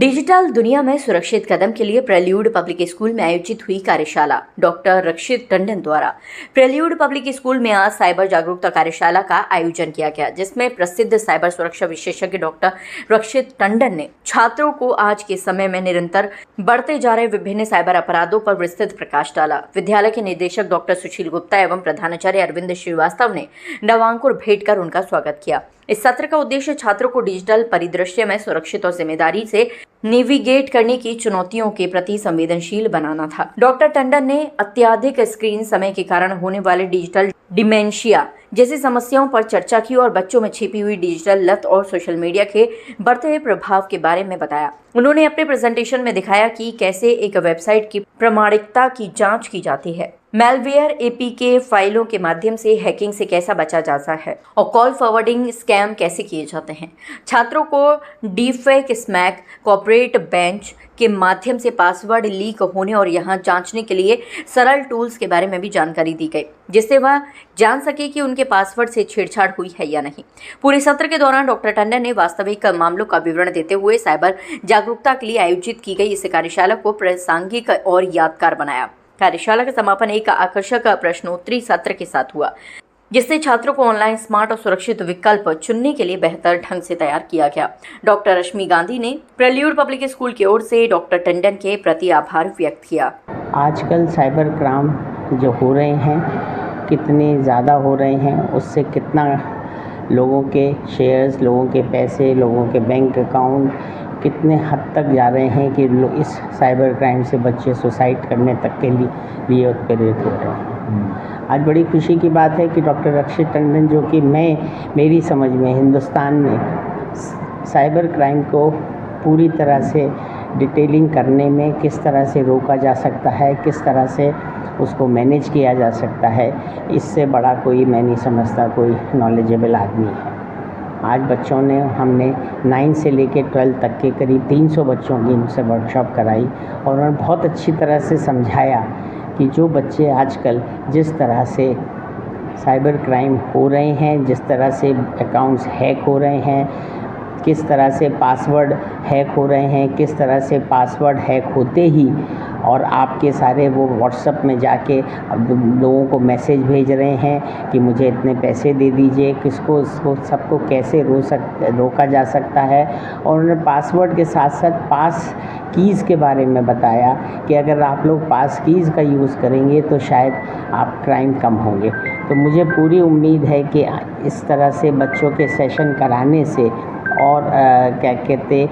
Digital दुनिया में सुरक्षित कदम के लिए प्रेल्यूड पब्लिक स्कूल में आयोजित हुई कार्यशाला। डॉक्टर रक्षित टंडन द्वारा प्रेल्यूड पब्लिक स्कूल में आज साइबर जागरूकता कार्यशाला का आयोजन किया गया, जिसमें प्रसिद्ध साइबर सुरक्षा विशेषज्ञ डॉक्टर रक्षित टंडन ने छात्रों को आज के समय में निरंतर बढ़ते जा रहे विभिन्न साइबर अपराधों पर विस्तृत प्रकाश डाला। विद्यालय के निदेशक डॉक्टर सुशील गुप्ता एवं प्रधानाचार्य अरविंद श्रीवास्तव ने नवांकुर भेंट कर उनका स्वागत किया। इस सत्र का उद्देश्य छात्रों को डिजिटल परिदृश्य में सुरक्षित और जिम्मेदारी से नेविगेट करने की चुनौतियों के प्रति संवेदनशील बनाना था। डॉक्टर टंडन ने अत्यधिक स्क्रीन समय के कारण होने वाले डिजिटल डिमेंशिया जैसी समस्याओं पर चर्चा की और बच्चों में छिपी हुई डिजिटल लत और सोशल मीडिया के बढ़ते हुए प्रभाव के बारे में बताया। उन्होंने अपने प्रेजेंटेशन में दिखाया कि कैसे एक वेबसाइट की प्रामाणिकता की जांच की जाती है, मैलवेयर एपीके फाइलों के माध्यम से हैकिंग से कैसा बचा जाता है और कॉल फॉरवर्डिंग स्कैम कैसे किए जाते हैं। छात्रों को डीफेक स्मैक कॉर्पोरेट बेंच के माध्यम से पासवर्ड लीक होने और यहां जांचने के लिए सरल टूल्स के बारे में भी जानकारी दी गई, जिससे वह जान सके कि उनके पासवर्ड से छेड़छाड़ हुई है या नहीं। पूरे सत्र के दौरान डॉक्टर टंडन ने वास्तविक मामलों का विवरण देते हुए साइबर जागरूकता के लिए आयोजित की गई इस कार्यशाला को प्रासंगिक और यादगार बनाया। कार्यशाला का समापन एक आकर्षक प्रश्नोत्तरी सत्र के साथ हुआ, जिससे छात्रों को ऑनलाइन स्मार्ट और सुरक्षित विकल्प चुनने के लिए बेहतर ढंग से तैयार किया गया। डॉक्टर रश्मि गांधी ने प्रेल्यूड पब्लिक स्कूल की ओर से डॉक्टर टंडन के प्रति आभार व्यक्त किया। आजकल साइबर क्राइम जो हो रहे हैं, कितने ज़्यादा हो रहे हैं, उससे कितना लोगों के शेयर्स, लोगों के पैसे, लोगों के बैंक अकाउंट कितने हद तक जा रहे हैं कि इस साइबर क्राइम से बच्चे सुसाइड करने तक के लिए प्रेरित हो रहे हैं। आज बड़ी खुशी की बात है कि डॉक्टर रक्षित टंडन, जो कि मेरी समझ में हिंदुस्तान में साइबर क्राइम को पूरी तरह से डिटेलिंग करने में किस तरह से रोका जा सकता है, किस तरह से उसको मैनेज किया जा सकता है, इससे बड़ा कोई मैं नहीं समझता कोई नॉलेजेबल आदमी है। आज बच्चों ने हमने 9 से लेकर 12 तक के करीब 300 बच्चों की उनसे वर्कशॉप कराई और उन्होंने बहुत अच्छी तरह से समझाया कि जो बच्चे आजकल जिस तरह से साइबर क्राइम हो रहे हैं, जिस तरह से अकाउंट्स हैक हो रहे हैं, किस तरह से पासवर्ड हैक हो रहे हैं, किस तरह से पासवर्ड हैक होते ही और आपके सारे वो व्हाट्सएप में जाके अब लोगों को मैसेज भेज रहे हैं कि मुझे इतने पैसे दे दीजिए, इसको सबको कैसे रोका जा सकता है। और उन्होंने पासवर्ड के साथ साथ पास कीज़ के बारे में बताया कि अगर आप लोग पास कीज़ का यूज़ करेंगे तो शायद आप क्राइम कम होंगे। तो मुझे पूरी उम्मीद है कि इस तरह से बच्चों के सेशन कराने से और क्या कहते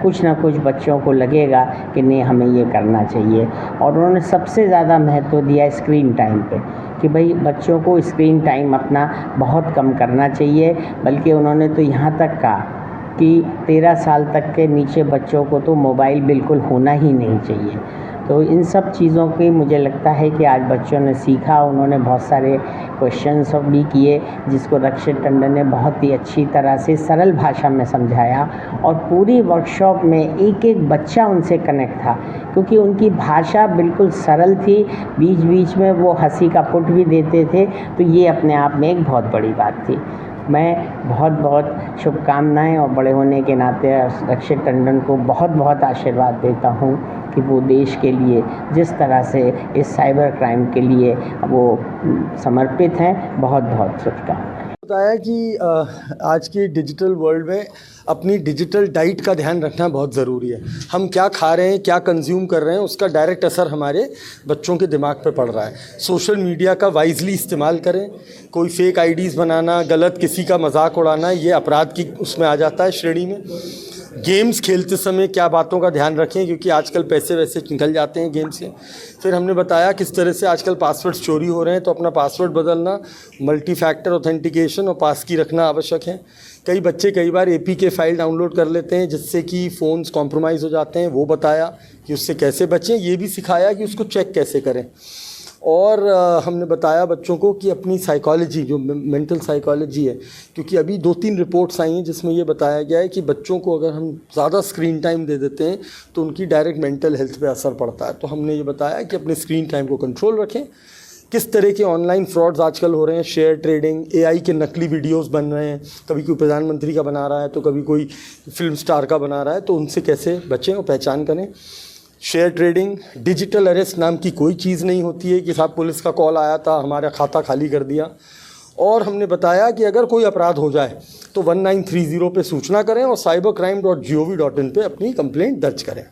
कुछ ना कुछ बच्चों को लगेगा कि नहीं, हमें ये करना चाहिए। और उन्होंने सबसे ज़्यादा महत्व दिया स्क्रीन टाइम पे कि भाई बच्चों को स्क्रीन टाइम अपना बहुत कम करना चाहिए। बल्कि उन्होंने तो यहाँ तक कहा कि 13 साल तक के नीचे बच्चों को तो मोबाइल बिल्कुल होना ही नहीं चाहिए। तो इन सब चीज़ों की मुझे लगता है कि आज बच्चों ने सीखा। उन्होंने बहुत सारे क्वेश्चंस भी किए, जिसको रक्षित टंडन ने बहुत ही अच्छी तरह से सरल भाषा में समझाया और पूरी वर्कशॉप में एक एक बच्चा उनसे कनेक्ट था, क्योंकि उनकी भाषा बिल्कुल सरल थी। बीच बीच में वो हंसी का पुट भी देते थे, तो ये अपने आप में एक बहुत बड़ी बात थी। मैं बहुत बहुत शुभकामनाएं और बड़े होने के नाते रक्षित टंडन को बहुत बहुत आशीर्वाद देता हूं कि वो देश के लिए जिस तरह से इस साइबर क्राइम के लिए वो समर्पित हैं। बहुत बहुत शुभकामनाएं। बताया कि आज की डिजिटल वर्ल्ड में अपनी डिजिटल डाइट का ध्यान रखना बहुत ज़रूरी है। हम क्या खा रहे हैं, क्या कंज्यूम कर रहे हैं, उसका डायरेक्ट असर हमारे बच्चों के दिमाग पे पड़ रहा है। सोशल मीडिया का वाइजली इस्तेमाल करें। कोई फेक आईडीज़ बनाना, गलत किसी का मजाक उड़ाना, ये अपराध की उसमें आ जाता है श्रेणी में। गेम्स खेलते समय क्या बातों का ध्यान रखें, क्योंकि आजकल पैसे वैसे निकल जाते हैं गेम से। फिर हमने बताया किस तरह से आजकल पासवर्ड चोरी हो रहे हैं, तो अपना पासवर्ड बदलना, मल्टी फैक्टर ऑथेंटिकेशन और पास की रखना आवश्यक है। कई बच्चे कई बार एपीके फाइल डाउनलोड कर लेते हैं, जिससे कि फ़ोन्स कॉम्प्रोमाइज़ हो जाते हैं। वो बताया कि उससे कैसे बचें। ये भी सिखाया कि उसको चेक कैसे करें। और हमने बताया बच्चों को कि अपनी साइकोलॉजी, जो मेंटल साइकोलॉजी है, क्योंकि अभी 2-3 रिपोर्ट्स आई हैं जिसमें ये बताया गया है कि बच्चों को अगर हम ज़्यादा स्क्रीन टाइम दे देते हैं तो उनकी डायरेक्ट मेंटल हेल्थ पे असर पड़ता है। तो हमने ये बताया कि अपने स्क्रीन टाइम को कंट्रोल रखें, किस तरह के ऑनलाइन फ्रॉड्स आजकल हो रहे हैं, शेयर ट्रेडिंग, एआई के नकली वीडियोस बन रहे हैं, कभी कोई प्रधानमंत्री का बना रहा है तो कभी कोई फिल्म स्टार का बना रहा है, तो उनसे कैसे बचें और पहचान करें। शेयर ट्रेडिंग, डिजिटल अरेस्ट नाम की कोई चीज़ नहीं होती है कि साहब पुलिस का कॉल आया था, हमारा खाता खाली कर दिया। और हमने बताया कि अगर कोई अपराध हो जाए तो 1930 पे सूचना करें और cybercrime.gov.in पे अपनी कंप्लेंट दर्ज करें।